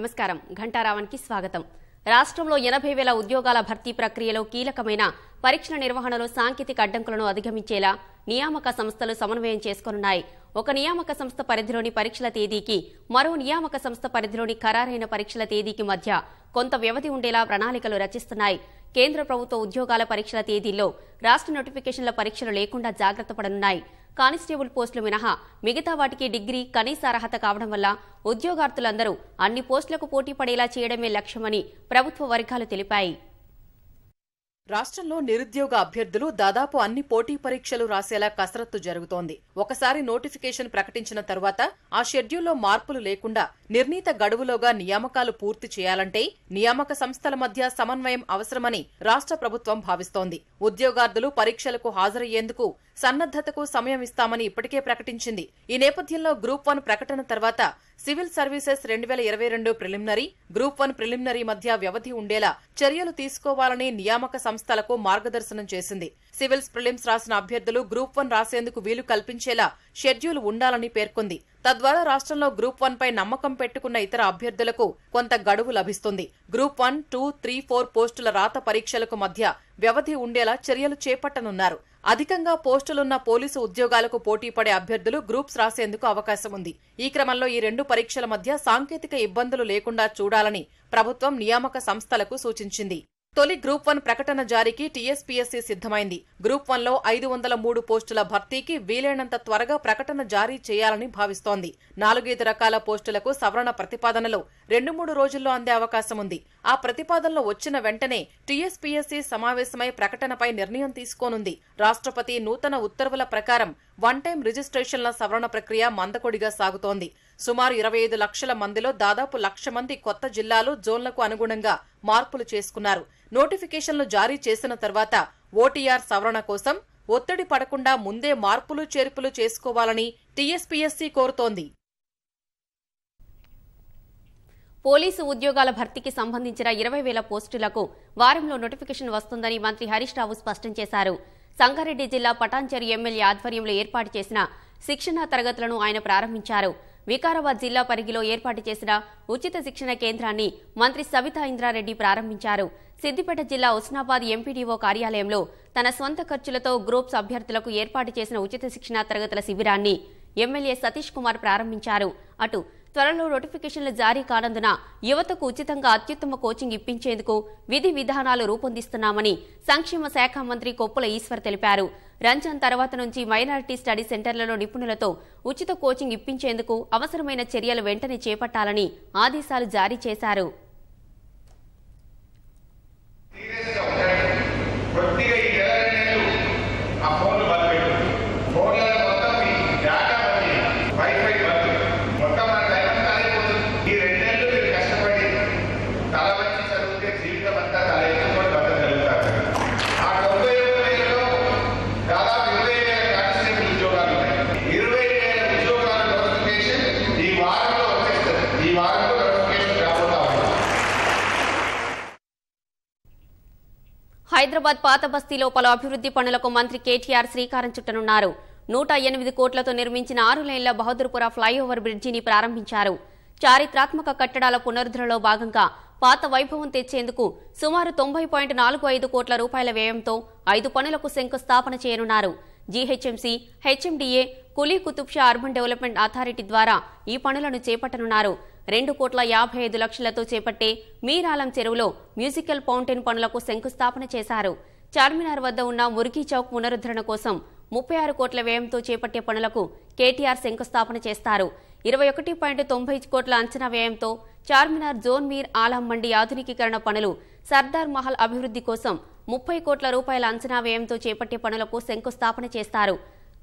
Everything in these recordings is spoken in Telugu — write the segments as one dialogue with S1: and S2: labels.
S1: నమస్కారం ఘంటారావానికి స్వాగతం. రాష్ట్రంలో 80,000 ఉద్యోగాల భర్తీ ప్రక్రియలో కీలకమైన పరీక్షల నిర్వహణలో సాంకేతిక అడ్డంకులను అధిగమించేలా నియామక సంస్థలు సమన్వయం చేసుకోనున్నాయి. ఒక నియామక సంస్థ పరిధిలోని పరీక్షల తేదీకి మరో నియామక సంస్థ పరిధిలోని ఖరారైన పరీక్షల తేదీకి మధ్య కొంత వ్యవధి ఉండేలా ప్రణాళికలు రచిస్తున్నాయి. కేంద్ర ప్రభుత్వ ఉద్యోగాల పరీక్షల తేదీల్లో రాష్ట్ర నోటిఫికేషన్ల పరీక్షలు లేకుండా జాగ్రత్త పడనున్నాయి. కానిస్టేబుల్ పోస్టులు మినహా మిగతా వాటికి డిగ్రీ కనీస అర్హత కావడం వల్ల ఉద్యోగార్థులందరూ అన్ని పోస్టులకు పోటీ పడేలా చేయడమే లక్ష్యమని ప్రభుత్వ వర్గాలు తెలిపాయి.
S2: రాష్ట్రంలో నిరుద్యోగ అభ్యర్థులు దాదాపు అన్ని పోటీ పరీక్షలు రాసేలా కసరత్తు జరుగుతోంది. ఒకసారి నోటిఫికేషన్ ప్రకటించిన తరువాత ఆ షెడ్యూల్లో మార్పులు లేకుండా నిర్ణీత గడువులోగా నియామకాలు పూర్తి చేయాలంటే నియామక సంస్థల మధ్య సమన్వయం అవసరమని రాష్ట్ర ప్రభుత్వం భావిస్తోంది. ఉద్యోగార్థులు పరీక్షలకు హాజరయ్యేందుకు సన్నద్దతకు సమయం ఇస్తామని ఇప్పటికే ప్రకటించింది. ఈ నేపథ్యంలో గ్రూప్ 1 ప్రకటన తర్వాత civil services 2022 preliminary, group 1 preliminary మధ్య వ్యవధి ఉండేలా చర్యలు తీసుకోవాలని నియామక సంస్థలకు మార్గదర్శనం చేసింది. సివిల్స్ ప్రిలిమ్స్ రాసిన అభ్యర్థులు గ్రూప్ 1 రాసేందుకు వీలు కల్పించేలా షెడ్యూల్ ఉండాలని పేర్కొంది. తద్వారా రాష్ట్రంలో గ్రూప్ 1 పై నమ్మకం పెట్టుకున్న ఇతర అభ్యర్థులకు కొంత గడువు లభిస్తుంది. గ్రూప్ 1, 2, 3, 4 పోస్టుల రాత పరీక్షలకు మధ్య వ్యవధి ఉండేలా చర్యలు చేపట్టనున్నారు. అధికంగా పోస్టులున్న పోలీసు ఉద్యోగాలకు పోటీ పడే అభ్యర్థులు గ్రూప్స్ రాసేందుకు అవకాశం ఉంది. ఈ క్రమంలో ఈ రెండు పరీక్షల మధ్య సాంకేతిక ఇబ్బందులు లేకుండా చూడాలని ప్రభుత్వం నియామక సంస్థలకు సూచించింది. తొలి గ్రూప్ 1 ప్రకటన జారీకి టీఎస్పీఎస్సీ సిద్దమైంది. గ్రూప్ 1లో 503 పోస్టుల భర్తీకి వీలైనంత త్వరగా ప్రకటన జారీ చేయాలని భావిస్తోంది. 4-5 రకాల పోస్టులకు సవరణ ప్రతిపాదనలు 2-3 రోజుల్లో అందే అవకాశం ఉంది. ఆ ప్రతిపాదనలు వచ్చిన వెంటనే టీఎస్పీఎస్సీ సమావేశమై ప్రకటనపై నిర్ణయం తీసుకోనుంది. రాష్ట్రపతి నూతన ఉత్తర్వుల ప్రకారం వన్ టైం రిజిస్ట్రేషన్ల సవరణ ప్రక్రియ మందకొడిగా సాగుతోంది. సుమారు 25 లక్షల మందిలో దాదాపు 1,00,000 మంది కొత్త జిల్లాలు, జోన్లకు అనుగుణంగా మార్పులు చేసుకున్నారు. నోటిఫికేషన్లు జారీ చేసిన తర్వాత ఓటీఆర్ సవరణ కోసం ఒత్తిడి పడకుండా ముందే మార్పులు చేర్పులు చేసుకోవాలని టీఎస్పీఎస్సీ కోరుతోంది.
S1: పోలీసు ఉద్యోగాల భర్తీకి సంబంధించిన 20,000 పోస్టులకు వారంలో నోటిఫికేషన్ వస్తుందని మంత్రి హరీష్ రావు స్పష్టం చేశారు. సంగారెడ్డి జిల్లా పటాన్చెరు ఎమ్మెల్యే ఆధ్వర్యంలో ఏర్పాటు చేసిన శిక్షణా తరగతులను ఆయన ప్రారంభించారు. వికారాబాద్ జిల్లా పరిధిలో ఏర్పాటు చేసిన ఉచిత శిక్షణ కేంద్రాన్ని మంత్రి సబితా ఇంద్రారెడ్డి ప్రారంభించారు. సిద్దిపేట జిల్లా ఉస్నాబాద్ ఎంపీడీఓ కార్యాలయంలో తన స్వంత ఖర్చులతో గ్రూప్స్ అభ్యర్థులకు ఏర్పాటు చేసిన ఉచిత శిక్షణా తరగతుల శిబిరాన్ని ఎమ్మెల్యే సతీష్ కుమార్ ప్రారంభించారు. అటు త్వరలో నోటిఫికేషన్లు జారీ కానందున యువతకు ఉచితంగా అత్యుత్తమ కోచింగ్ ఇప్పించేందుకు విధి విధానాలు రూపొందిస్తున్నామని సంక్షేమ శాఖ మంత్రి కొప్పుల ఈశ్వర్ తెలిపారు. రంజాన్ తర్వాత నుంచి మైనారిటీ స్టడీ సెంటర్లలో నిపుణులతో ఉచిత కోచింగ్ ఇప్పించేందుకు అవసరమైన చర్యలు వెంటనే చేపట్టాలని ఆదేశాలు జారీ చేశారు. హైదరాబాద్ పాత బస్తీలో పలు అభివృద్ది పనులకు మంత్రి కేటీఆర్ శ్రీకారం చుట్టనున్నారు. 108 కోట్లతో నిర్మించిన 6 లేన్ల బహదూర్పుర ఫ్లైఓవర్ బ్రిడ్జిని ప్రారంభించారు. చారిత్రాత్మక కట్టడాల పునరుద్ధరణలో భాగంగా పాత వైభవం తెచ్చేందుకు సుమారు 90.45 కోట్ల రూపాయల వ్యయంతో 5 పనులకు శంకుస్థాపన చేయనున్నారు. GHMC, HMDA, Quli Qutubshah urban development authority ద్వారా ఈ పనులను చేపట్టనున్నారు. 2,55 లక్షలతో చేపట్టే మీరాలం చెరువులో మ్యూజికల్ ఫౌంటైన్ పనులకు శంకుస్థాపన చేశారు. చార్మినార్ వద్ద ఉన్న మురికీ చౌక్ పునరుద్ధరణ కోసం 36 కోట్ల వ్యయంతో చేపట్టే పనులకు కేటీఆర్ శంకుస్థాపన చేస్తారు. 21.90 కోట్ల అంచనా వ్యయంతో చార్మినార్ జోన్ మీర్ ఆలం మండి ఆధునికీకరణ పనులు, సర్దార్ మహల్ అభివృద్ధి కోసం 30 కోట్ల రూపాయల అంచనా వ్యయంతో చేపట్టే పనులకు శంకుస్థాపన చేస్తారు.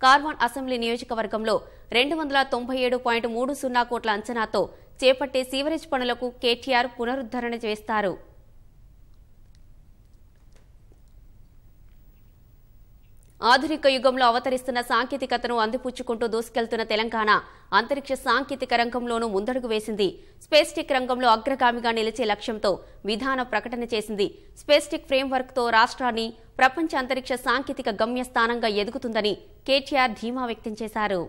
S1: కార్వాన్ అసెంబ్లీ నియోజకవర్గంలో 297.30 కోట్ల అంచనాతో చేపట్టే సీవరేజ్ పనులకు కేటీఆర్ పునరుద్ధరణ చేస్తారు. ఆధునిక యుగంలో అవతరిస్తున్న సాంకేతికతను అందిపుచ్చుకుంటూ దూసుకెళ్తున్న తెలంగాణ అంతరిక్ష సాంకేతిక రంగంలోనూ ముందడుగు వేసింది. స్పేస్ టెక్ రంగంలో అగ్రగామిగా నిలిచే లక్ష్యంతో విధాన ప్రకటన చేసింది. స్పేస్ టెక్ ఫ్రేమ్వర్క్ తో రాష్ట్రాన్ని ప్రపంచ అంతరిక్ష సాంకేతిక గమ్యస్థానంగా ఎదుగుతుందని కేటీఆర్ ధీమా వ్యక్తం చేశారు.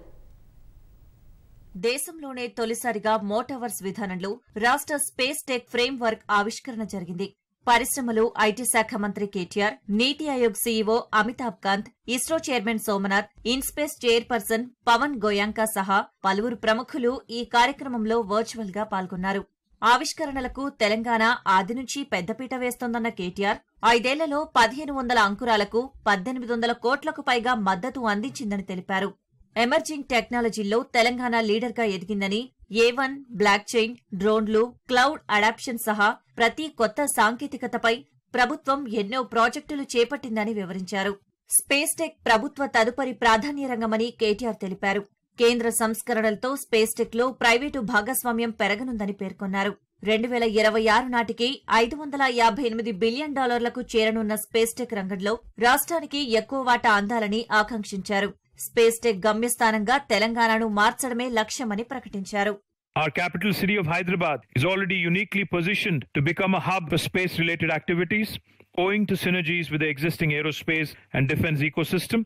S3: దేశంలోనే తొలిసారిగా మోటావర్స్ విధానంలో రాష్ట్ర స్పేస్ టెక్ ఫ్రేమ్ వర్క్ ఆవిష్కరణ జరిగింది. పరిశ్రమలు, ఐటీ శాఖ మంత్రి KTR, NITI Aayog CEO Amitabh Kant, ISRO chairman Somanath, InSpace chairperson Pawan Goenka సహా పలువురు ప్రముఖులు ఈ కార్యక్రమంలో వర్చువల్ గా పాల్గొన్నారు. ఆవిష్కరణలకు తెలంగాణ ఆది నుంచి పెద్దపీట వేస్తోందన్న కేటీఆర్ 5 ఏళ్లలో 1500 అంకురాలకు 1800 కోట్లకు పైగా మద్దతు అందించిందని తెలిపారు. ఎమర్జింగ్ టెక్నాలజీల్లో తెలంగాణ లీడర్గా ఎదిగిందని, A1, బ్లాక్ చైన్, డ్రోన్లు, క్లౌడ్ అడాప్షన్ సహా ప్రతి కొత్త సాంకేతికతపై ప్రభుత్వం ఎన్నో ప్రాజెక్టులు చేపట్టిందని వివరించారు. స్పేస్ టెక్ ప్రభుత్వ తదుపరి ప్రాధాన్య రంగమని కేటీఆర్ తెలిపారు. కేంద్ర సంస్కరణలతో స్పేస్ టెక్ లో ప్రైవేటు భాగస్వామ్యం పెరగనుందని పేర్కొన్నారు. 2026 నాటికి $558 బిలియన్ చేరనున్న స్పేస్ టెక్ రంగంలో రాష్ట్రానికి ఎక్కువ వాటా అందాలని ఆకాంక్షించారు. స్పేస్ టెక్ గమ్యస్థానంగా తెలంగాణను మార్చడమే లక్ష్యమని ప్రకటించారు.
S4: Our capital city of Hyderabad is already uniquely positioned to become a hub for space-related activities, owing to synergies with the existing aerospace and defense ecosystem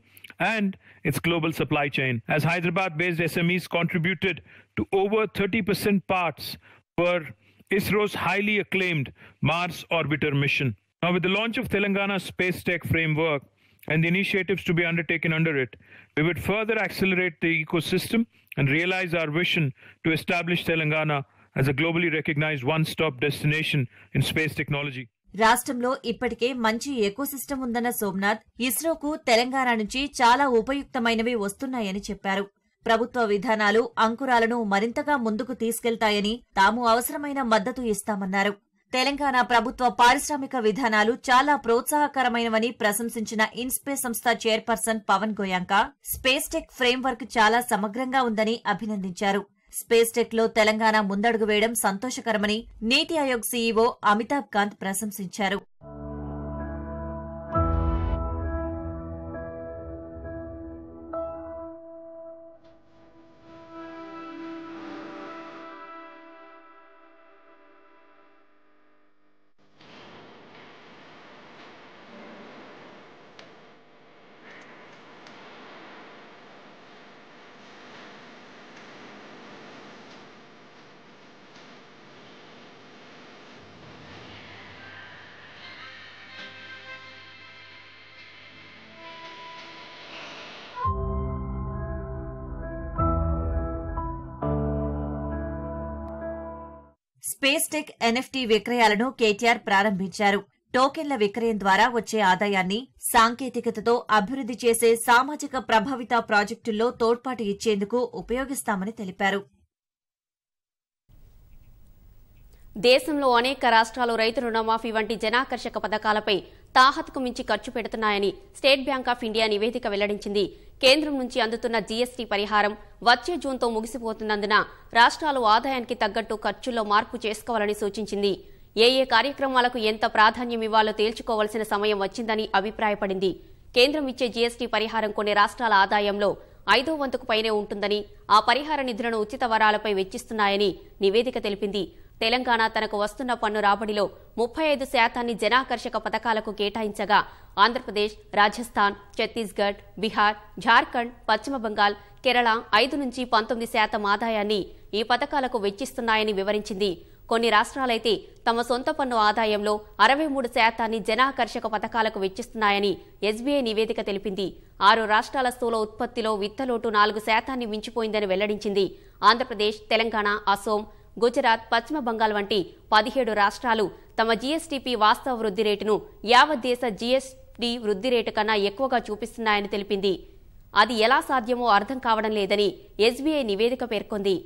S4: and its global supply chain. As Hyderabad-based SMEs contributed to over 30% parts for ISRO's highly acclaimed Mars Orbiter mission. Now, with the launch of Telangana Space Tech Framework and the initiatives to be undertaken under it, we would further accelerate the ecosystem and realize our vision to establish Telangana as a globally recognized one-stop destination in space technology.
S3: రాష్ట్రంలో ఇప్పటికే మంచి ఎకోసిస్టమ్ ఉందన్న సోమనాథ్, ఇస్రోకు తెలంగాణ నుంచి చాలా ఉపయుక్తమైనవి వస్తున్నాయని చెప్పారు. ప్రభుత్వ విధానాలు అంకురాలను మరింతగా ముందుకు తీసుకెళ్తాయని, తాము అవసరమైన మద్దతు ఇస్తామన్నారు. తెలంగాణ ప్రభుత్వ పారిశ్రామిక విధానాలు చాలా ప్రోత్సాహకరమైనవని ప్రశంసించిన ఇన్స్పేస్ సంస్థ chairperson Pawan Goenka, space tech framework చాలా సమగ్రంగా ఉందని అభినందించారు. స్పేస్ టెక్ లో తెలంగాణ ముందడుగు వేయడం సంతోషకరమని నీతి ఆయోగ్ సీఈఓ అమితాబ్ కాంత్ ప్రశంసించారు. స్పేస్ టెక్ ఎన్ఎఫ్టీ విక్రయాలను కేటీఆర్ ప్రారంభించారు. టోకెన్ల విక్రయం ద్వారా వచ్చే ఆదాయాన్ని సాంకేతికతతో అభివృద్ది చేసే సామాజిక ప్రభావిత ప్రాజెక్టుల్లో తోడ్పాటు ఇచ్చేందుకు ఉపయోగిస్తామని తెలిపారు.
S1: దేశంలో అనేక రాష్ట్రాలు రైతు రుణమాఫీ వంటి జనాకర్షక పథకాలపై తాహతుకు మించి ఖర్చు పెడుతున్నాయని స్టేట్ బ్యాంక్ ఆఫ్ ఇండియా నివేదిక వెల్లడించింది. కేంద్రం నుంచి అందుతున్న జీఎస్టీ పరిహారం వచ్చే జూన్తో ముగిసిపోతున్నందున రాష్ట్రాలు ఆదాయానికి తగ్గట్టు ఖర్చుల్లో మార్పు చేసుకోవాలని సూచించింది. ఏ కార్యక్రమాలకు ఎంత ప్రాధాన్యం ఇవ్వాలో తేల్చుకోవాల్సిన సమయం వచ్చిందని అభిప్రాయపడింది. కేంద్రం ఇచ్చే జీఎస్టీ పరిహారం కొన్ని రాష్ట్రాల ఆదాయంలో 5వ వంతుకు పైనే ఉంటుందని, ఆ పరిహార నిధులను ఉచిత వరాలపై వెచ్చిస్తున్నాయని నివేదిక తెలిపింది. తెలంగాణ తనకు వస్తున్న పన్ను రాబడిలో 35% జనాకర్షక పథకాలకు కేటాయించగా, ఆంధ్రప్రదేశ్, రాజస్థాన్, ఛత్తీస్గఢ్, బీహార్, ఝార్ఖండ్, పశ్చిమ బంగాల్, కేరళ 5 నుంచి 19% ఆదాయాన్ని ఈ పథకాలకు వెచ్చిస్తున్నాయని వివరించింది. కొన్ని రాష్ట్రాలైతే తమ సొంత పన్ను ఆదాయంలో 63% జనాకర్షక పథకాలకు వెచ్చిస్తున్నాయని ఎస్బీఐ నివేదిక తెలిపింది. 6 రాష్ట్రాల స్థూల ఉత్పత్తిలో విత్తలోటు 4% మించిపోయిందని వెల్లడించింది. ఆంధ్రప్రదేశ్, తెలంగాణ, అసోం, గుజరాత్, పశ్చిమ బంగాల్ వంటి 17 రాష్ట్రాలు తమ జీఎస్టీపీ వాస్తవ వృద్ధి రేటును యావత్ దేశ జీఎస్టీ వృద్ధి రేటు కన్నా ఎక్కువగా చూపిస్తున్నాయని తెలిపింది. అది ఎలా సాధ్యమో అర్థం కావడం లేదని ఎస్బీఐ నివేదిక పేర్కొంది.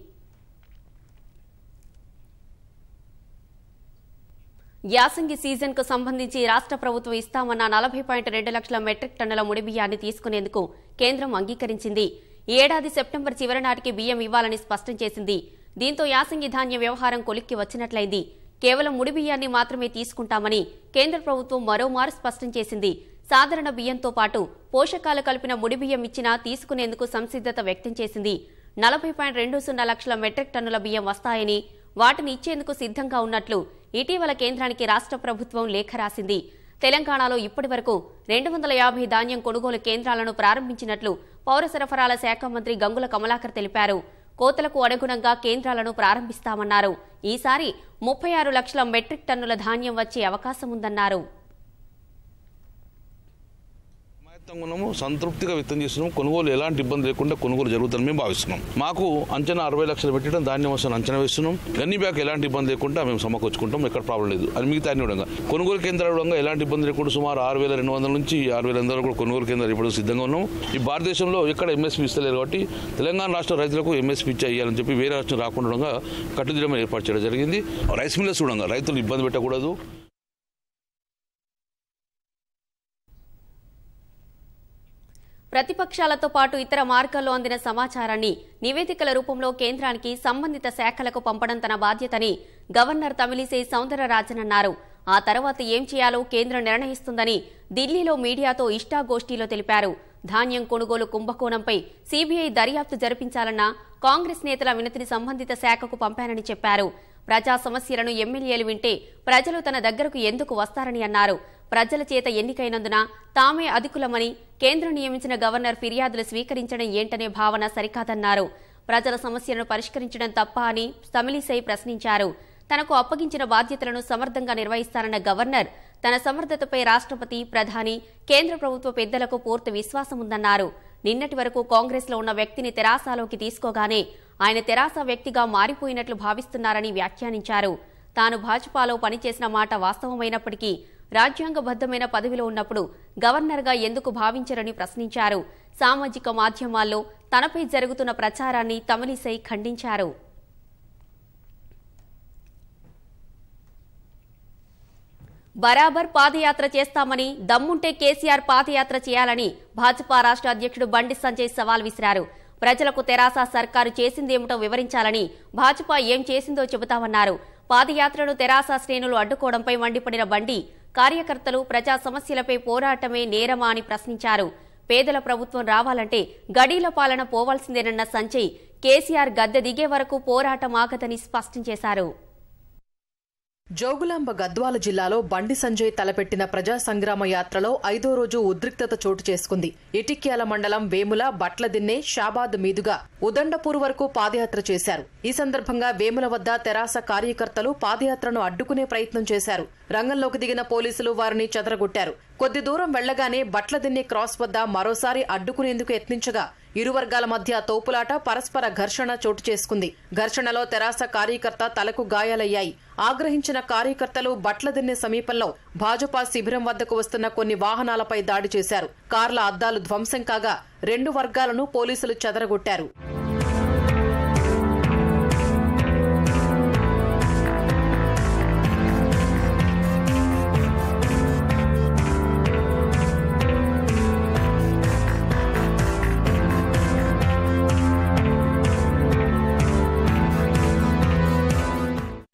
S1: యాసంగి సీజన్కు సంబంధించి రాష్ట్ర ప్రభుత్వం ఇస్తామన్న 40.2 లక్షల మెట్రిక్ టన్నుల ముడి బియ్యాన్ని తీసుకునేందుకు కేంద్రం అంగీకరించింది. ఈ ఏడాది సెప్టెంబర్ చివరి నాటికి బియ్యం ఇవ్వాలని స్పష్టం చేసింది. దీంతో యాసంగి ధాన్య వ్యవహారం కొలిక్కి వచ్చినట్లయింది. కేవలం ముడి బియ్యాన్ని మాత్రమే తీసుకుంటామని కేంద్ర ప్రభుత్వం మరోమారు స్పష్టం చేసింది. సాధారణ బియ్యంతో పాటు పోషకాలు కలిపిన ముడి బియ్యం ఇచ్చినా తీసుకునేందుకు సంసిద్ధత వ్యక్తం చేసింది. 40.20 లక్షల మెట్రిక్ టన్నుల బియ్యం వస్తాయని, వాటిని ఇచ్చేందుకు సిద్ధంగా ఉన్నట్లు ఇటీవల కేంద్రానికి రాష్ట్ర ప్రభుత్వం లేఖ రాసింది. తెలంగాణలో ఇప్పటి వరకు 250 ధాన్యం కొనుగోలు కేంద్రాలను ప్రారంభించినట్లు పౌర సరఫరాల శాఖ మంత్రి గంగుల కమలాకర్ తెలిపారు. కోతలకు అనుగుణంగా కేంద్రాలను ప్రారంభిస్తామన్నారు. ఈసారి 36 లక్షల మెట్రిక్ టన్నుల ధాన్యం వచ్చే అవకాశం ఉందన్నారు.
S5: సంతృప్తిగా వ్యక్తం చేస్తున్నాం. కొనుగోలు ఎలాంటి ఇబ్బంది లేకుండా కొనుగోలు జరుగుతుందని మేము భావిస్తున్నాం. మాకు అంచనా 60 లక్షలు పెట్టడం ధాన్యం వస్తుంది అంచనా వేస్తున్నాం. గన్ని బ్యాగ్ ఎలాంటి ఇబ్బంది లేకుండా మేము సమకూర్చుకుంటాం. ఎక్కడ ప్రాబ్లం లేదు. అని మిగతా అన్ని విధంగా కొనుగోలు కేంద్రాల విధంగా ఎలాంటి ఇబ్బంది లేకుండా సుమారు 6,200 నుంచి 6,800 కూడా కొనుగోలు కేంద్రాలు ఇప్పుడు సిద్ధంగా ఉన్నాం. ఈ భారతదేశంలో ఎక్కడ ఎంఎస్పీ ఇస్తలేరు కాబట్టి తెలంగాణ రాష్ట్ర రైతులకు ఎంఎస్పీ ఇచ్చేయాలని చెప్పి వేరే రాష్ట్రం రాకుండా కట్టుదిట్టమైన ఏర్పాటు చేయడం జరిగింది. రైస్ మిల్లర్స్ కూడా రైతులు ఇబ్బంది పెట్టకూడదు.
S1: ప్రతిపక్షాలతో పాటు ఇతర మార్గాల్లో అందిన సమాచారాన్ని నివేదికల రూపంలో కేంద్రానికి సంబంధిత శాఖలకు పంపడం తన బాధ్యతని గవర్నర్ తమిళిసై సౌందరరాజన్ అన్నారు. ఆ తర్వాత ఏం చేయాలో కేంద్రం నిర్ణయిస్తుందని ఢిల్లీలో మీడియాతో ఇష్టాగోష్ఠీలో తెలిపారు. ధాన్యం కొనుగోలు కుంభకోణంపై సీబీఐ దర్యాప్తు జరిపించాలన్న కాంగ్రెస్ నేతల వినతిని సంబంధిత శాఖకు పంపానని చెప్పారు. ప్రజా సమస్యలను ఎమ్మెల్యేలు వింటే ప్రజలు తన దగ్గరకు ఎందుకు వస్తారని అన్నారు. ప్రజల చేత ఎన్నికైనందున తామే అధికులమని కేంద్రం నియమించిన గవర్నర్ ఫిర్యాదులు స్వీకరించడం ఏంటనే భావన సరికాదన్నారు. ప్రజల సమస్యలను పరిష్కరించడం తప్ప అని తమిళిసై ప్రశ్నించారు. తనకు అప్పగించిన బాధ్యతలను సమర్థంగా నిర్వహిస్తారన్న గవర్నర్ తన సమర్థతపై రాష్ట్రపతి, ప్రధాని, కేంద్ర ప్రభుత్వ పెద్దలకు పూర్తి విశ్వాసం ఉందన్నారు. నిన్నటి వరకు కాంగ్రెస్లో ఉన్న వ్యక్తిని తెరాసలోకి తీసుకోగానే ఆయన తెరాస వ్యక్తిగా మారిపోయినట్లు భావిస్తున్నారని వ్యాఖ్యానించారు. తాను భాజపాలో పనిచేసిన మాట వాస్తవమైనప్పటికీ రాజ్యాంగబద్దమైన పదవిలో ఉన్నప్పుడు గవర్నర్గా ఎందుకు భావించరని ప్రశ్నించారు. సామాజిక మాధ్యమాల్లో తనపై జరుగుతున్న ప్రచారాన్ని తమిళిసై ఖండించారు. బరాబర్ పాదయాత్ర చేస్తామని, దమ్ముంటే కేసీఆర్ పాదయాత్ర చేయాలని భాజపా రాష్ట్ర అధ్యక్షుడు బండి సంజయ్ సవాల్ విసిరారు. ప్రజలకు తెరాస సర్కారు చేసిందేమిటో వివరించాలని, భాజపా ఏం చేసిందో చెబుతామన్నారు. పాదయాత్రను తెరాస శ్రేణులు అడ్డుకోవడంపై మండిపడిన బండి కార్యకర్తలు ప్రజా సమస్యలపై పోరాటమే నేరమా అని ప్రశ్నించారు. పేదల ప్రభుత్వం రావాలంటే గడీల పాలన పోవాల్సిందేనన్న సంజయ్ కేసీఆర్ గద్దె దిగే వరకు పోరాటం ఆగదని స్పష్టం చేశారు.
S2: జోగులాంబ గద్వాల జిల్లాలో బండి సంజయ్ తలపెట్టిన ప్రజా సంగ్రామ యాత్రలో 5వ రోజు ఉద్రిక్తత చోటు చేసుకుంది. ఇటిక్యాల మండలం వేముల, బట్లదిన్నె, షాబాద్ మీదుగా ఉదండపూర్ వరకు పాదయాత్ర చేశారు. ఈ సందర్భంగా వేముల వద్ద తెరాస కార్యకర్తలు పాదయాత్రను అడ్డుకునే ప్రయత్నం చేశారు. రంగంలోకి దిగిన పోలీసులు వారిని చెదరగొట్టారు. కొద్ది దూరం వెళ్లగానే బట్లదిన్నె క్రాస్ వద్ద మరోసారి అడ్డుకునేందుకు యత్నించగా ఇరు వర్గాల మధ్య తోపులాట, పరస్పర ఘర్షణ చోటు చేసుకుంది. ఘర్షణలో తెరాస కార్యకర్త తలకు గాయాలయ్యాయి. ఆగ్రహించిన కార్యకర్తలు బట్లదిన్నె సమీపంలో భాజపా శిబిరం వద్దకు వస్తున్న కొన్ని వాహనాలపై దాడి చేశారు. కార్ల అద్దాలు ధ్వంసం కాగా 2 వర్గాలను పోలీసులు చెదరగొట్టారు.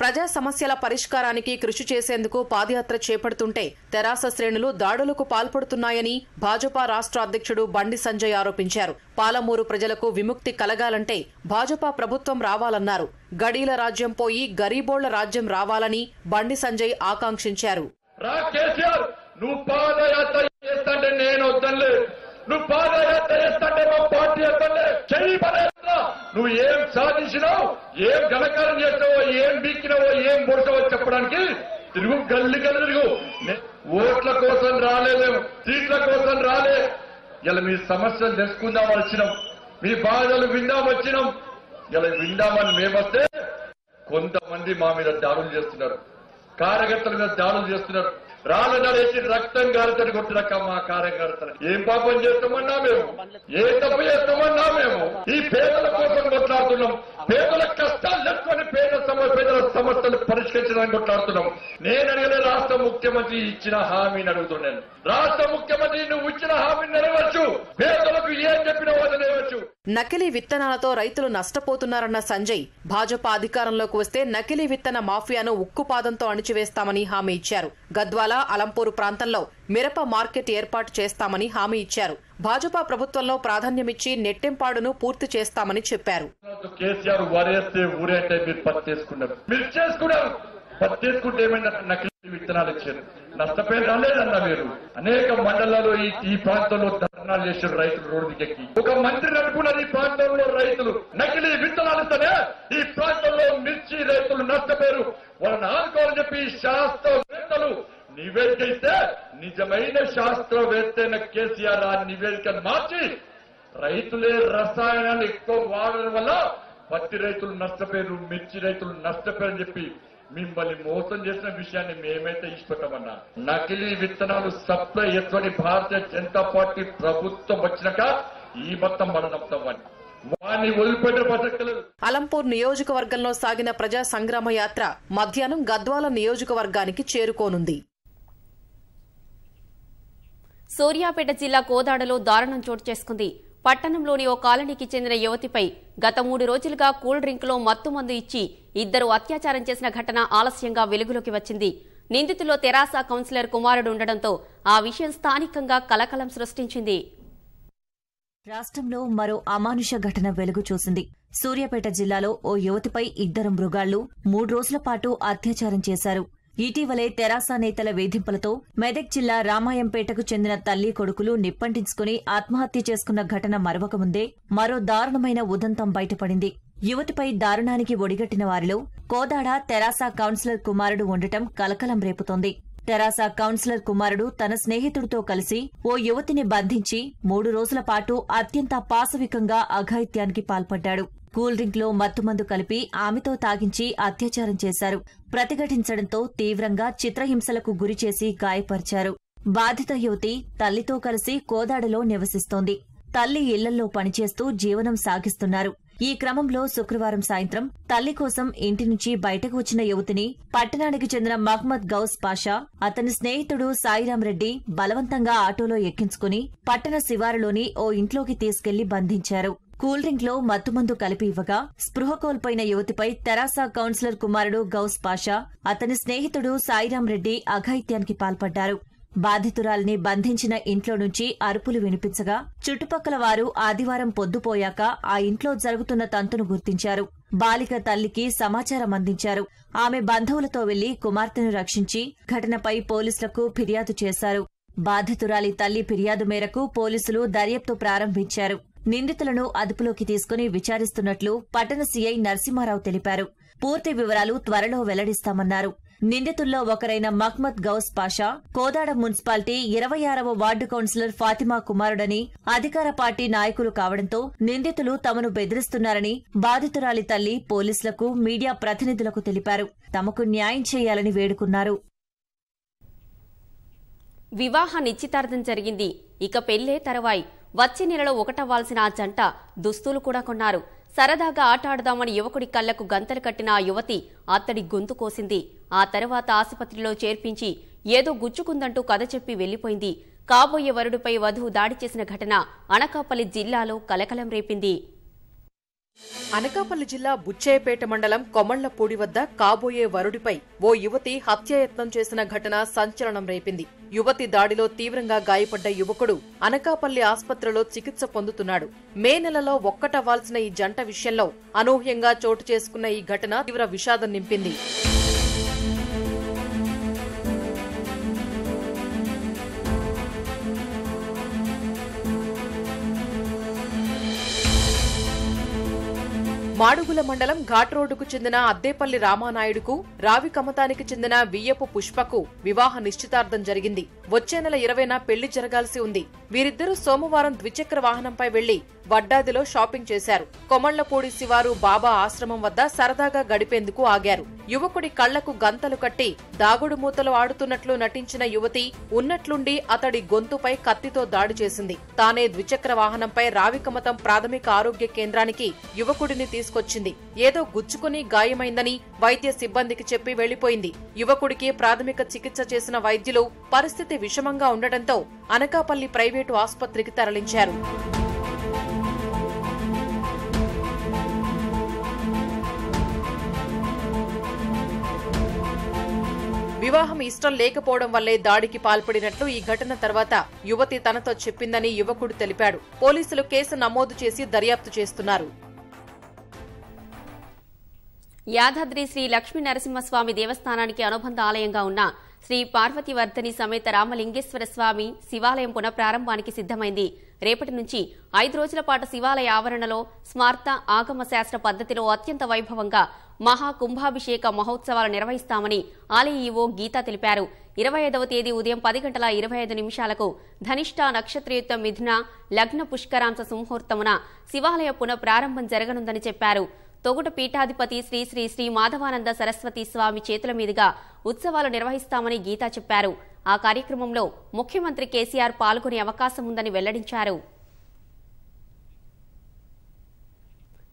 S2: ప్రజా సమస్యల పరిష్కారానికి కృషి చేసేందుకు పాదయాత్ర చేపడుతుంటే తెరాస శ్రేణులు దాడులకు పాల్పడుతున్నాయని భాజపా రాష్ట్ర అధ్యక్షుడు బండి సంజయ్ ఆరోపించారు. పాలమూరు ప్రజలకు విముక్తి కలగాలంటే భాజపా ప్రభుత్వం రావాలన్నారు. గడీల రాజ్యం పోయి గరీబోళ్ల రాజ్యం రావాలని బండి సంజయ్ ఆకాంక్షించారు.
S6: నువ్వు ఏం సాధించినావు, ఏం ఘనకారం చేస్తావో, ఏం బీక్కినావో, ఏం పొడతావో చెప్పడానికి తిరుగు, గల్లి తిరుగు. ఓట్ల కోసం రాలేదు, సీట్ల కోసం రాలే. ఇలా మీ సమస్యలు తెలుసుకుందాం వచ్చినాం, మీ బాధలు విందాం వచ్చినాం. ఇలా విందామని మేమొస్తే కొంతమంది మా మీద దాడులు చేస్తున్నారు, కార్యకర్తల మీద దాడులు చేస్తున్నారు. రాళ్ళనరేసి రక్తం గారితని కొట్టినక్క మా కార్యకర్తలు. ఏం పాపం చేస్తామన్నా మేము, ఏ తప్పు చేస్తామన్నా మేము. ఈ పేదల కోసం కొట్లాడుతున్నాం, పేదల కష్టాలు తెచ్చుకొని పేదల సమస్యలు పరిష్కరించడానికి కొట్లాడుతున్నాం. నేను అడిగిన రాష్ట్ర ముఖ్యమంత్రి ఇచ్చిన హామీని అడుగుతున్నాను. రాష్ట్ర ముఖ్యమంత్రి నువ్వు ఇచ్చిన హామీని నెరవేర్చు, పేదలకు ఏం చెప్పినా నెరవేర్చు.
S2: నకిలీ విత్తనాలతో రైతులు నష్టపోతున్నారన్న సంజయ్ భాజపా అధికారంలోకి వస్తే నకిలీ విత్తన మాఫియాను ఉక్కుపాదంతో అణిచివేస్తామని హామీ ఇచ్చారు. గద్వాల, అలంపూరు ప్రాంతంలో మిరప మార్కెట్ ఏర్పాటు చేస్తామని హామీ ఇచ్చారు. భాజపా ప్రభుత్వంలో ప్రాధాన్యమిచ్చి నెట్టెంపాడును పూర్తి చేస్తామని చెప్పారు.
S6: కేసీఆర్ వరేస్తే ఊరేంటే మీరు పత్తి చేసుకున్నారు, మీరు చేసుకున్నారు. పత్తి చేసుకుంటే ఏమైనా నకిలీ విత్తనాలు ఇచ్చారు. నష్టపోయి రాలేదన్న మీరు అనేక మండలాల్లో ఈ ప్రాంతంలో ధర్నాలు చేశారు రైతులు రోడ్డు దిగెక్కి. ఒక మంత్రి అనుకున్నారు ఈ ప్రాంతంలో రైతులు నకిలీ విత్తనాలతోనే ఈ ప్రాంతంలో మిర్చి రైతులు నష్టపోయారు. వాళ్ళని ఆదుకోవాలని చెప్పి శాస్త్రవేత్తలు నివేదిక ఇస్తే నిజమైన శాస్త్రవేత్త కేసీఆర్ ఆ నివేదికను మార్చి రైతులే రసాయనాలు ఎక్కువ వాడడం వల్ల పత్తి రైతులు నష్టపోయారు, మిర్చి రైతులు నష్టపోయారని చెప్పి మిమ్మల్ని మోసం చేసిన విషయాన్ని మేమైతే ఇష్టపడమన్నా. నకిలీ విత్తనాలు సప్లై ఎత్తుని భారతీయ జనతా పార్టీ ప్రభుత్వం వచ్చినాక ఈ మొత్తం మనం వారిని వదిలిపెట్టే ప్రసక్తి లేదు.
S2: అలంపూర్ నియోజకవర్గంలో సాగిన ప్రజా సంగ్రామ యాత్ర మధ్యాహ్నం గద్వాల నియోజకవర్గానికి చేరుకోనుంది.
S1: సూర్యాపేట జిల్లా కోదాడలో దారుణం చోటు చేసుకుంది. పట్టణంలోని ఓ కాలనీకి చెందిన యువతిపై గత 3 రోజులుగా కూల్ డ్రింక్లో మత్తుమందు ఇచ్చి 2 అత్యాచారం చేసిన ఘటన ఆలస్యంగా వెలుగులోకి వచ్చింది. నిందితుల్లో తెరాస కౌన్సిలర్ కుమారుడు ఉండడంతో ఆ విషయం స్థానికంగా కలకలం సృష్టించింది.
S3: రాష్ట్రంలో మరో అమానుష ఘటన వెలుగు చూసింది. సూర్యాపేట జిల్లాలో ఓ యువతిపై 2 మృగాళ్లు 3 రోజుల పాటు అత్యాచారం చేశారు. ఇటీవలే తెరాస నేతల వేధింపులతో మెదక్ జిల్లా రామాయంపేటకు చెందిన తల్లి కొడుకులు నిప్పంటించుకుని ఆత్మహత్య చేసుకున్న ఘటన మరవకముందే మరో దారుణమైన ఉదంతం బయటపడింది. యువతిపై దారుణానికి ఒడిగట్టిన వారిలో కోదాడ తెరాస కౌన్సిలర్ కుమారుడు ఉండటం కలకలం రేపుతోంది. తెరాస కౌన్సిలర్ కుమారుడు తన స్నేహితుడితో కలిసి ఓ యువతిని బంధించి 3 రోజుల పాటు అత్యంత పాశవికంగా అఘాయిత్యానికి పాల్పడ్డాడు. కూల్ డ్రింక్ లో మత్తుమందు కలిపి ఆమెతో తాగించి అత్యాచారం చేశారు. ప్రతిఘటించడంతో తీవ్రంగా చిత్రహింసలకు గురిచేసి గాయపరిచారు. బాధిత యువతి తల్లితో కలిసి కోదాడలో నివసిస్తోంది. తల్లి ఇళ్లల్లో పనిచేస్తూ జీవనం సాగిస్తున్నారు. ఈ క్రమంలో శుక్రవారం సాయంత్రం తల్లి కోసం ఇంటి నుంచి బయటకు వచ్చిన యువతిని పట్టణానికి చెందిన మహ్మద్ గౌస్ పాషా, అతని స్నేహితుడు సాయిరాం రెడ్డి బలవంతంగా ఆటోలో ఎక్కించుకుని పట్టణ శివారులోని ఓ ఇంట్లోకి తీసుకెళ్లి బంధించారు. కూల్ డ్రింక్ లో మత్తుమందు కలిపి ఇవ్వగా స్పృహ కోల్పోయిన యువతిపై తెరాస కౌన్సిలర్ కుమారుడు గౌస్ పాషా, అతని స్నేహితుడు సాయిరాం రెడ్డి అఘాయిత్యానికి పాల్పడ్డారు. బాధితురాలిని బంధించిన ఇంట్లో నుంచి అరుపులు వినిపించగా చుట్టుపక్కల వారు ఆదివారం పొద్దుపోయాక ఆ ఇంట్లో జరుగుతున్న తంతును గుర్తించారు. బాలిక తల్లికి సమాచారం అందించారు. ఆమె బంధువులతో వెళ్లి కుమార్తెను రక్షించి ఘటనపై పోలీసులకు ఫిర్యాదు చేశారు. బాధితురాలి తల్లి ఫిర్యాదు మేరకు పోలీసులు దర్యాప్తు ప్రారంభించారు. నిందితులను అదుపులోకి తీసుకుని విచారిస్తున్నట్లు పట్టణ సీఐ నరసింహారావు తెలిపారు. పూర్తి వివరాలు త్వరలో వెల్లడిస్తామన్నారు. నిందితుల్లో ఒకరైన మహ్మద్ గౌస్ పాషా కోదాడ మున్సిపాలిటీ 26వ వార్డు కౌన్సిలర్ ఫాతిమా కుమారుడని అధికార పార్టీ నాయకులు కావడంతో నిందితులు తమను బెదిరిస్తున్నారని బాధితురాలి తల్లి పోలీసులకు, మీడియా ప్రతినిధులకు తెలిపారు. తమకు న్యాయం చేయాలని వేడుకున్నారు.
S1: వివాహ నిశ్చితార్థం జరిగింది. ఇక పెళ్లే తరువాయి. వచ్చే నెలలో ఒకటవ్వాల్సిన ఆ జంట దుస్తులు కూడా కొన్నారు. సరదాగా ఆట ఆడదామని యువకుడి కళ్లకు గంతలు కట్టిన ఆ యువతి అతడి గొంతు కోసింది. ఆ తర్వాత ఆసుపత్రిలో చేర్పించి ఏదో గుచ్చుకుందంటూ కథ చెప్పి వెళ్లిపోయింది. కాబోయే వరుడిపై వధువు దాడి చేసిన ఘటన అనకాపల్లి జిల్లాలో కలకలం రేపింది.
S2: అనకాపల్లి జిల్లా బుచ్చేపేట మండలం కొమళ్లపూడి వద్ద కాబోయే వరుడిపై ఓ యువతి హత్యాయత్నం చేసిన ఘటన సంచలనం రేపింది. యువతి దాడిలో తీవ్రంగా గాయపడ్డ యువకుడు అనకాపల్లి ఆసుపత్రిలో చికిత్స పొందుతున్నాడు. మే నెలలో ఒక్కటవ్వాల్సిన ఈ జంట విషయంలో అనూహ్యంగా చోటు చేసుకున్న ఈ ఘటన తీవ్ర విషాదం నింపింది. మాడుగుల మండలం ఘాట్ రోడ్డుకు చెందిన అద్దేపల్లి రామానాయుడుకు, రావి కమతానికి చెందిన వియ్యపు పుష్పకు వివాహ నిశ్చితార్థం జరిగింది. వచ్చే నెల 20న పెళ్లి జరగాల్సి ఉంది. వీరిద్దరూ సోమవారం ద్విచక్ర వాహనంపై వెళ్లి వడ్డాదిలో షాపింగ్ చేశారు. కొమళ్లపూడి శివారు బాబా ఆశ్రమం వద్ద సరదాగా గడిపేందుకు ఆగారు. యువకుడి కళ్లకు గంతలు కట్టి దాగుడు మూతలు ఆడుతున్నట్లు నటించిన యువతి ఉన్నట్లుండి అతడి గొంతుపై కత్తితో దాడి చేసింది. తానే ద్విచక్ర వాహనంపై రావికమతం ప్రాథమిక ఆరోగ్య కేంద్రానికి యువకుడిని తీసుకొచ్చింది. ఏదో గుచ్చుకుని గాయమైందని వైద్య సిబ్బందికి చెప్పి వెళ్లిపోయింది. యువకుడికి ప్రాథమిక చికిత్స చేసిన వైద్యులు పరిస్థితి విషమంగా ఉండటంతో అనకాపల్లి ప్రైవేటు ఆసుపత్రికి తరలించారు. వివాహం ఇష్టం లేకపోవడం వల్లే దాడికి పాల్పడినట్లు ఈ ఘటన తర్వాత యువతి తనతో చెప్పిందని యువకుడు తెలిపాడు. పోలీసులు కేసు నమోదు చేసి దర్యాప్తు చేస్తున్నారు.
S1: యాదాద్రి శ్రీ లక్ష్మీ నరసింహస్వామి దేవస్థానానికి అనుబంధ ఆలయంగా ఉన్న శ్రీ పార్వతీవర్ధని సమేత రామలింగేశ్వర స్వామి శివాలయం పునఃప్రారంభానికి సిద్దమైంది. రేపటి నుంచి 5 రోజుల పాటు శివాలయ ఆవరణలో స్మార్త ఆగమ శాస్త్ర పద్ధతిలో అత్యంత వైభవంగా మహా కుంభాభిషేక మహోత్సవాలు నిర్వహిస్తామని ఆలయ ఈవో గీతా తెలిపారు. 25వ తేదీ ఉదయం 10:25 ధనిష్ట నక్షత్రయుక్త మిథున లగ్న పుష్కరాంశ సుముహూర్తమున శివాలయ పునఃప్రారంభం జరగనుందని చెప్పారు. తొగుట పీఠాధిపతి శ్రీ శ్రీ శ్రీ మాధవానంద సరస్వతి స్వామి చేతుల మీదుగా ఉత్సవాలు నిర్వహిస్తామని గీతా చెప్పారు. ఆ కార్యక్రమంలో ముఖ్యమంత్రి కేసీఆర్ పాల్గొనే అవకాశం ఉందని వెల్లడించారు.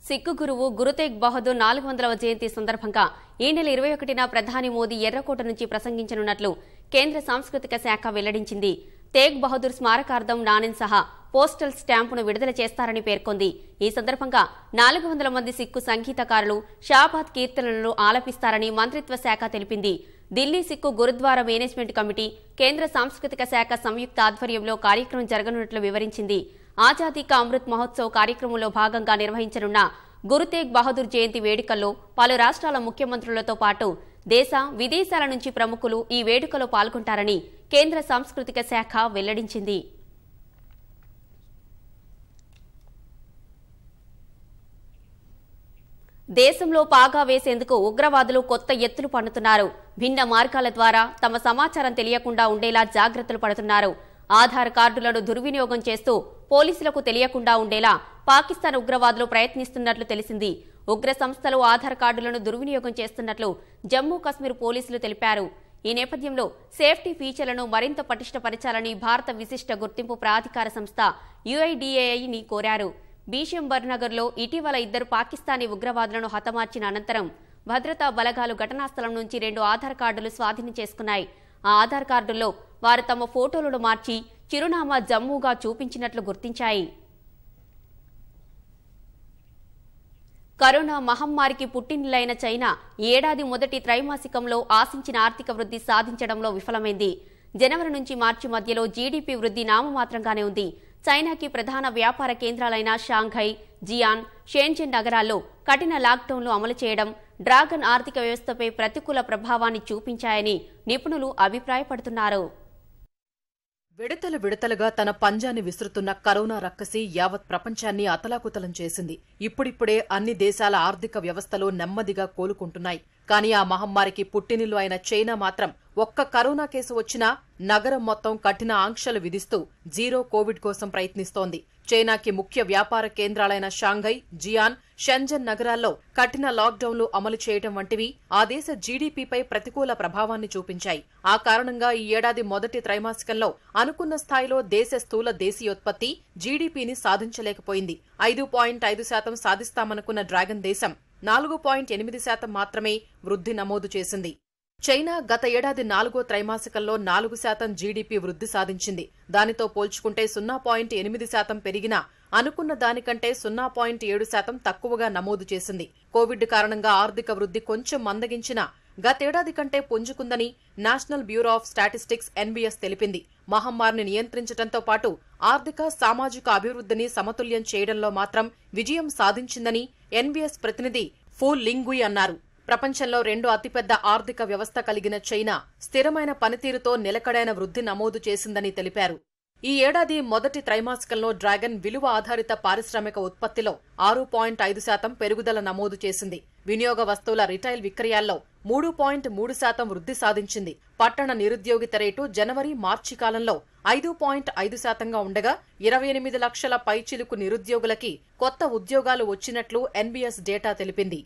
S1: సిక్కు గురువు గురు తేగ్ బహదూర్ 400వ జయంతి సందర్భంగా ఈ నెల 21న ప్రధాని మోదీ ఎర్రకోట నుంచి ప్రసంగించనున్నట్లు కేంద్ర సాంస్కృతిక శాఖ వెల్లడించింది. తేగ్ బహదూర్ స్మారకార్థం నాణెం సహా పోస్టల్ స్టాంపును విడుదల చేస్తారని పేర్కొంది. ఈ సందర్భంగా 400 మంది సిక్కు సంగీతకారులు షాబాద్ కీర్తనలను ఆలపిస్తారని మంత్రిత్వ శాఖ తెలిపింది. ఢిల్లీ సిక్కు గురుద్వారా మేనేజ్మెంట్ కమిటీ, కేంద్ర సాంస్కృతిక శాఖ సంయుక్త ఆధ్వర్యంలో కార్యక్రమం జరగనున్నట్లు వివరించింది. ఆజాదీ కా అమృత్ మహోత్సవ్ కార్యక్రమంలో భాగంగా నిర్వహించనున్న గురు తేగ్ బహదూర్ జయంతి వేడుకల్లో పలు రాష్ట్రాల ముఖ్యమంత్రులతో పాటు దేశ విదేశాల నుంచి ప్రముఖులు ఈ వేడుకలో పాల్గొంటారని కేంద్ర సాంస్కృతిక శాఖ వెల్లడించింది. దేశంలో పాగా వేసేందుకు ఉగ్రవాదులు కొత్త ఎత్తులు పన్నుతున్నారు. భిన్న మార్గాల ద్వారా తమ సమాచారం తెలియకుండా ఉండేలా జాగ్రత్తలు పడుతున్నారు. ఆధార్ కార్డులను దుర్వినియోగం చేస్తూ పోలీసులకు తెలియకుండా ఉండేలా పాకిస్తాన్ ఉగ్రవాదులు ప్రయత్నిస్తున్నట్లు తెలిసింది. ఉగ్ర సంస్థలు ఆధార్ కార్డులను దుర్వినియోగం చేస్తున్నట్లు జమ్మూ కశ్మీర్ పోలీసులు తెలిపారు. ఈ నేపథ్యంలో సేఫ్టీ ఫీచర్లను మరింత పటిష్టపరచాలని భారత విశిష్ట గుర్తింపు ప్రాధికార సంస్థ UIDAIని కోరారు. బీషంబర్నగర్లో ఇటీవల 2 పాకిస్తానీ ఉగ్రవాదులను హతమార్చిన అనంతరం భద్రతా బలగాలు ఘటనా స్థలం నుంచి 2 ఆధార్ కార్డులు స్వాధీనం చేసుకున్నాయి. ఆ ఆధార్ కార్డుల్లో వారు తమ ఫోటోలను మార్చి చిరునామా జమ్మూగా చూపించినట్లు గుర్తించాయి. కరోనా మహమ్మారికి పుట్టినిల్లైన చైనా ఏడాది మొదటి త్రైమాసికంలో ఆశించిన ఆర్థిక వృద్ధి సాధించడంలో విఫలమైంది. జనవరి నుంచి మార్చి మధ్యలో జీడీపీ వృద్ధి నామమాత్రంగానే ఉంది. చైనాకి ప్రధాన వ్యాపార కేంద్రాలైన షాంఘై, జియాన్, షెన్జెన్ నగరాల్లో కఠిన లాక్డౌన్లు అమలు చేయడం డ్రాగన్ ఆర్థిక వ్యవస్థపై ప్రతికూల ప్రభావాన్ని చూపించాయని నిపుణులు అభిప్రాయపడుతున్నారు.
S2: విడతలుగా తన పంజాన్ని విసురుతున్న కరోనా రక్కసి యావత్ ప్రపంచాన్ని అతలాకుతలం చేసింది. ఇప్పుడిప్పుడే అన్ని దేశాల ఆర్థిక వ్యవస్థలు నెమ్మదిగా కోలుకుంటున్నాయి. కానీ ఆ మహమ్మారికి పుట్టినిల్లు అయిన చైనా మాత్రం ఒక్క కరోనా కేసు వచ్చినా నగరం మొత్తం కఠిన ఆంక్షలు విధిస్తూ జీరో కోవిడ్ కోసం ప్రయత్నిస్తోంది. చైనాకి ముఖ్య వ్యాపార కేంద్రాలైన షాంఘై, జియాన్, షెన్జెన్ నగరాల్లో కఠిన లాక్డౌన్లు అమలు చేయడం వంటివి ఆ దేశ జీడీపీపై ప్రతికూల ప్రభావాన్ని చూపించాయి. ఆ కారణంగా ఈ ఏడాది మొదటి త్రైమాసికంలో అనుకున్న స్థాయిలో దేశ స్థూల దేశీయోత్పత్తి జీడీపీని సాధించలేకపోయింది. 5.5% సాధిస్తామనుకున్న డ్రాగన్ దేశం 4.8% మాత్రమే వృద్ధి నమోదు చేసింది. చైనా గత ఏడాది 4వ త్రైమాసికంలో 4% జీడీపీ వృద్ధి సాధించింది. దానితో పోల్చుకుంటే 0.8% పెరిగినా అనుకున్న దానికంటే 0.7% తక్కువగా నమోదు చేసింది. కోవిడ్ కారణంగా ఆర్థిక వృద్ధి కొంచెం మందగించినా గతేడాది కంటే పుంజుకుందని national bureau of statistics NBS తెలిపింది. మహమ్మారిని నియంత్రించడంతో పాటు ఆర్థిక, సామాజిక అభివృద్ధిని సమతుల్యం చేయడంలో మాత్రం విజయం సాధించిందని NBS ప్రతినిధి ఫు లింగుయి అన్నారు. ప్రపంచంలో 2వ అతిపెద్ద ఆర్థిక వ్యవస్థ కలిగిన చైనా స్థిరమైన పనితీరుతో నిలకడైన వృద్ధి నమోదు చేసిందని తెలిపారు. ఈ ఏడాది మొదటి త్రైమాసికంలో డ్రాగన్ విలువ ఆధారిత పారిశ్రామిక ఉత్పత్తిలో 6.5% పెరుగుదల నమోదు చేసింది. వినియోగ వస్తువుల రిటైల్ విక్రయాల్లో 3.3% వృద్ధి సాధించింది. పట్టణ నిరుద్యోగిత రేటు జనవరి, మార్చి కాలంలో 5.5%గా ఉండగా 28 లక్షల పైచిలుకు నిరుద్యోగులకి కొత్త ఉద్యోగాలు వచ్చినట్లు NBS డేటా తెలిపింది.